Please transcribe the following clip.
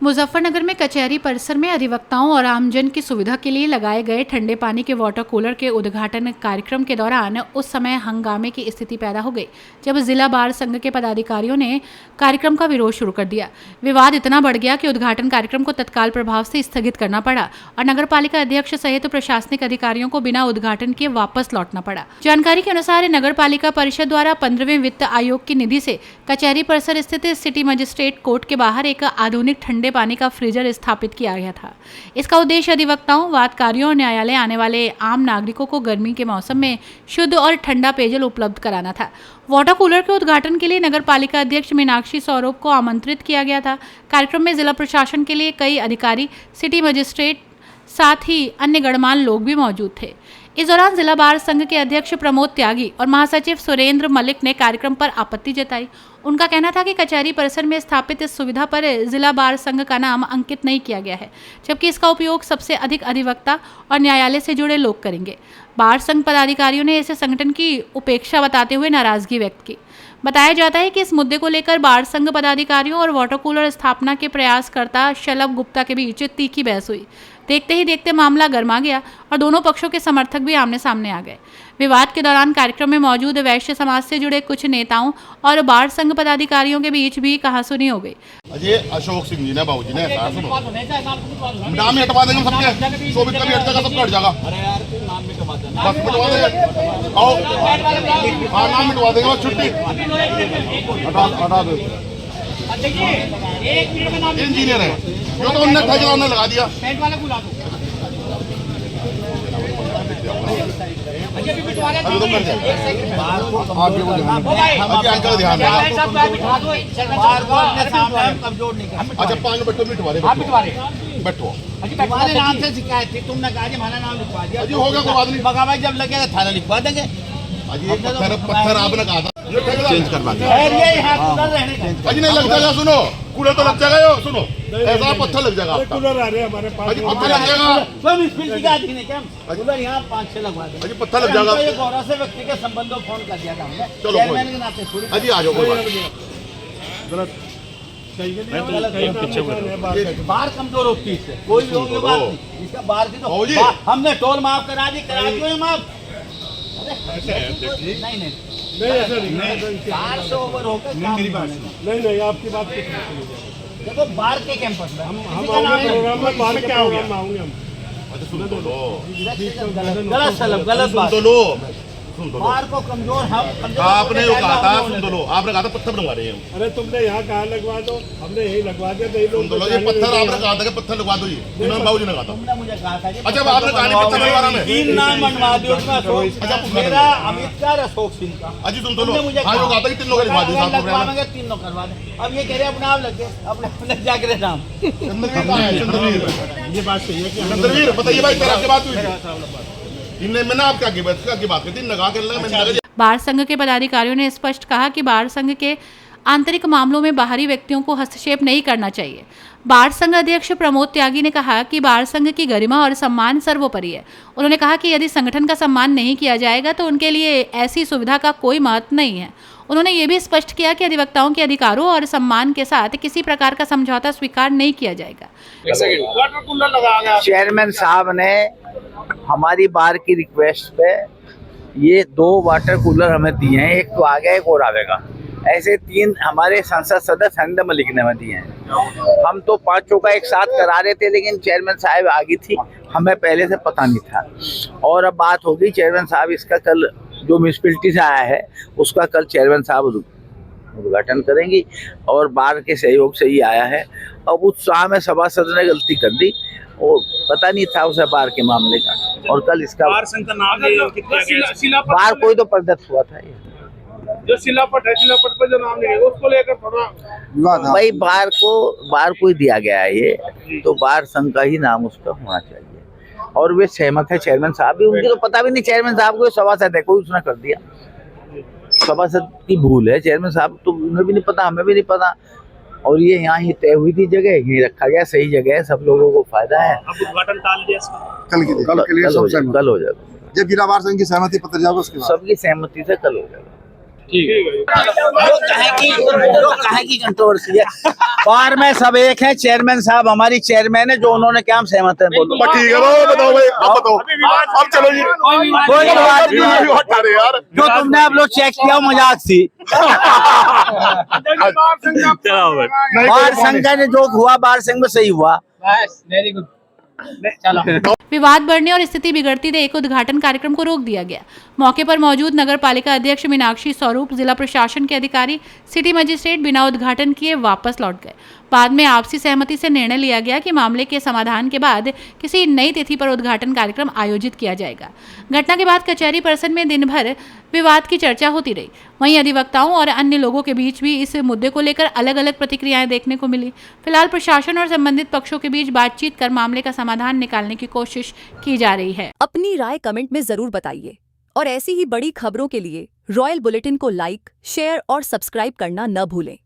मुजफ्फरनगर में कचहरी परिसर में अधिवक्ताओं और आमजन की सुविधा के लिए लगाए गए ठंडे पानी के वाटर कूलर के उद्घाटन कार्यक्रम के दौरान उस समय हंगामे की स्थिति पैदा हो गई जब जिला बार संघ के पदाधिकारियों ने कार्यक्रम का विरोध शुरू कर दिया। विवाद इतना बढ़ गया कि उद्घाटन कार्यक्रम को तत्काल प्रभाव से स्थगित करना पड़ा और नगर पालिका अध्यक्ष सहित प्रशासनिक अधिकारियों को बिना उद्घाटन के वापस लौटना पड़ा। जानकारी के अनुसार नगर पालिका परिषद द्वारा 15वें वित्त आयोग की निधि से कचहरी परिसर स्थित सिटी मजिस्ट्रेट कोर्ट के बाहर एक आधुनिक ठंडे पानी का फ्रीजर स्थापित किया गया था। इसका उद्देश्य अधिवक्ताओं, वादकारियों और न्यायालय आने वाले आम नागरिकों को गर्मी के मौसम में शुद्ध और ठंडा पेयजल उपलब्ध कराना था। वाटर कूलर के उद्घाटन के लिए नगर पालिका अध्यक्ष मीनाक्षी सौरभ को आमंत्रित किया गया था। कार्यक्रम में जिला प्रशासन के लिए कई अधिकारी, सिटी मजिस्ट्रेट, साथ ही अन्य गणमान्य लोग भी मौजूद थे। इस दौरान जिला बार संघ के अध्यक्ष प्रमोद त्यागी और महासचिव सुरेंद्र मलिक ने कार्यक्रम पर आपत्ति जताई। उनका कहना था कि कचहरी परिसर में स्थापित इस सुविधा पर जिला बार संघ का नाम अंकित नहीं किया गया है, जबकि इसका उपयोग सबसे अधिक अधिवक्ता और न्यायालय से जुड़े लोग करेंगे। बार संघ पदाधिकारियों ने इसे संगठन की उपेक्षा बताते हुए नाराजगी व्यक्त की। बताया जाता है कि इस मुद्दे को लेकर बार संघ पदाधिकारियों और वाटर कूलर स्थापना के प्रयासकर्ता शलभ गुप्ता के बीच तीखी बहस हुई। देखते ही देखते मामला गर्मा गया और दोनों पक्षों के समर्थक भी आमने सामने आ गए। विवाद के दौरान कार्यक्रम में मौजूद वैश्य समाज से जुड़े कुछ नेताओं और बार संघ पदाधिकारियों के बीच भी कहासुनी हो गई। अजय अशोक सिंह जी ने बाबूजी ने नाम ही हटवा देंगे सबके, शोभित का भी हट जाएगा, सबका हट जाएगा। बस मिटवा देंगे, आओ हाँ नाम मिटवा देंगे, बस छुट्टी हटा दो। इंजीनियर है जो तो उनने ठेकेदार ने लगा दिया। अभी तो कर जाए अंकल ध्यान अच्छा 5 मिनट मिटवा रहे बैठो तुम्हारे नाम से शिकायत थी, तुमने कहा हमारा नाम लिखवा दिया। अजी हो गया कोई बात नहीं, बगावत जब लगेगा थाना लिखवा देंगे। अजी पत्थर आपने कहा था चेंज करवा दिया। अजी नहीं लग जाएगा, सुनो कूलर तो लग जाएगा, सुनो ऐसा पत्थर लग जाएगा, कूलर आ रहे हैं हमारे पास, अजी पत्थर लग जाएगा। कूलर यहाँ 5-6 लगवा देंगे, अजी पत्थर लग जाएगा। ये गौरव से व्यक्ति के संबंधों फोन कर दिया था हमने, चलो चेयरमैन के नाते थोड़ी। अजी आ जाओ गलत बार कमजोर होती है, कोई बात नहीं, इसका बार की तो हमने टोल माफ करा दी माफ। नहीं ऐसा नहीं, 400 ओवर होकर मेरी बात नहीं आपकी बात देखो बार के कैंपस में हम प्रोग्राम में बाहर क्या हो गया आऊंगे हम। गलत बात सुन लो बार को कमजोर आपने जो कहा था, सुन लो आपने कहा था पत्थर लगवा रहे हैं। अरे तुमने यहाँ कहा लगवा दो, हमने यही लगवा दिया। सुन लो ये पत्थर आपने कहा था कि पत्थर लगवा दो, ये बाबूजी ने कहा था। तुमने मुझे कहा था अच्छा आपने कहा नहीं पत्थर लगवाना में 3 नाम बनवा दियो उसमें, मेरा अमित का अशोक सिंह का। अजी सुन लो हाँ जो कहा था कि 3 लोग लिखवा दिए, 3 लोग करवा दें। अब ये कह रहे अपने आप लग गए, अपने जाकर नाम ये बात सही है कि चंद्रवीर बताइए भाई आपकी बात हुई मैंने आपके आगे बात की थी लगा के। बार संघ के पदाधिकारियों ने स्पष्ट कहा कि बार संघ के आंतरिक मामलों में बाहरी व्यक्तियों को हस्तक्षेप नहीं करना चाहिए। बार संघ अध्यक्ष प्रमोद त्यागी ने कहा कि बार संघ की गरिमा और सम्मान सर्वोपरि है। उन्होंने कहा कि यदि संगठन का सम्मान नहीं किया जाएगा तो उनके लिए ऐसी सुविधा का कोई महत्व नहीं है। उन्होंने ये भी स्पष्ट किया कि अधिवक्ताओं के अधिकारों और सम्मान के साथ किसी प्रकार का समझौता स्वीकार नहीं किया जाएगा। चेयरमैन साहब ने हमारी बार की रिक्वेस्ट पे ये 2 वाटर कूलर हमें दिए हैं, एक तो आ गया एक और आवेगा। ऐसे 3 हमारे संसद सदस्य हंद मलिक ने दिए हैं। हम तो 5 का एक साथ करा रहे थे, लेकिन चेयरमैन साहब आ गई थी, हमें पहले से पता नहीं था। और अब बात होगी चेयरमैन साहब इसका कल जो म्यूनिसिपैलिटी से आया है उसका कल चेयरमैन साहब उद्घाटन करेंगी और बार के सहयोग से ही आया है। अब उत्साह में सभासद ने गलती कर दी, वो पता नहीं था उसे बार के मामले का, और कल इसका बार कोई तो प्रदत्त हुआ था। ये जो शिलापट है, शिलापट पर जो नाम लिखेगा उसको लेकर थोड़ा भाई बार को ही दिया गया है ये, तो बार संघ का ही नाम उसका होना चाहिए और वे सहमत है। चेयरमैन साहब भी, उनकी तो पता भी नहीं, चेयरमैन साहब को सभासद है कोई उसने कर दिया, सभासद की भूल है। चेयरमैन साहब तो उन्हें भी नहीं पता, हमें भी नहीं पता, और ये यहाँ ही तय हुई थी जगह, यही रखा गया, सही जगह है, सब लोगों को फायदा है। अब उद्घाटन टाल दिया कल हो जाएगा, जब जिला बार संघ की सहमति पत्र जाएगा उसके बाद सबकी सहमति से कल हो जाएगा। जो कहे की कंट्रोवर्सी है। बार में सब एक है, चेयरमैन साहब हमारी चेयरमैन है, जो उन्होंने क्या हम सहमत है बोलो। बस ठीक है, बताओ भाई, अब बताओ, अब चलो जी। कोई बात नहीं है। हटा रहे यार। जो तुमने आप लोग चेक किया मजाक थी। बार संघ का जो हुआ बार संघ में सही हुआ। Very good. चलो। विवाद बढ़ने और स्थिति बिगड़ती देख उद्घाटन कार्यक्रम को रोक दिया गया। मौके पर मौजूद नगर पालिका अध्यक्ष मीनाक्षी स्वरूप, जिला प्रशासन के अधिकारी, सिटी मजिस्ट्रेट बिना उद्घाटन किए वापस लौट गए। बाद में आपसी सहमति से निर्णय लिया गया कि मामले के समाधान के बाद किसी नई तिथि पर उद्घाटन कार्यक्रम आयोजित किया जाएगा। घटना के बाद कचहरी परिसर में दिन भर विवाद की चर्चा होती रही। वहीं अधिवक्ताओं और अन्य लोगों के बीच भी इस मुद्दे को लेकर अलग अलग प्रतिक्रियाएं देखने को मिली। फिलहाल प्रशासन और संबंधित पक्षों के बीच बातचीत कर मामले का समाधान निकालने की कोशिश की जा रही है। अपनी राय कमेंट में जरूर बताइए और ऐसी ही बड़ी खबरों के लिए रॉयल बुलेटिन को लाइक, शेयर और सब्सक्राइब करना न भूलें।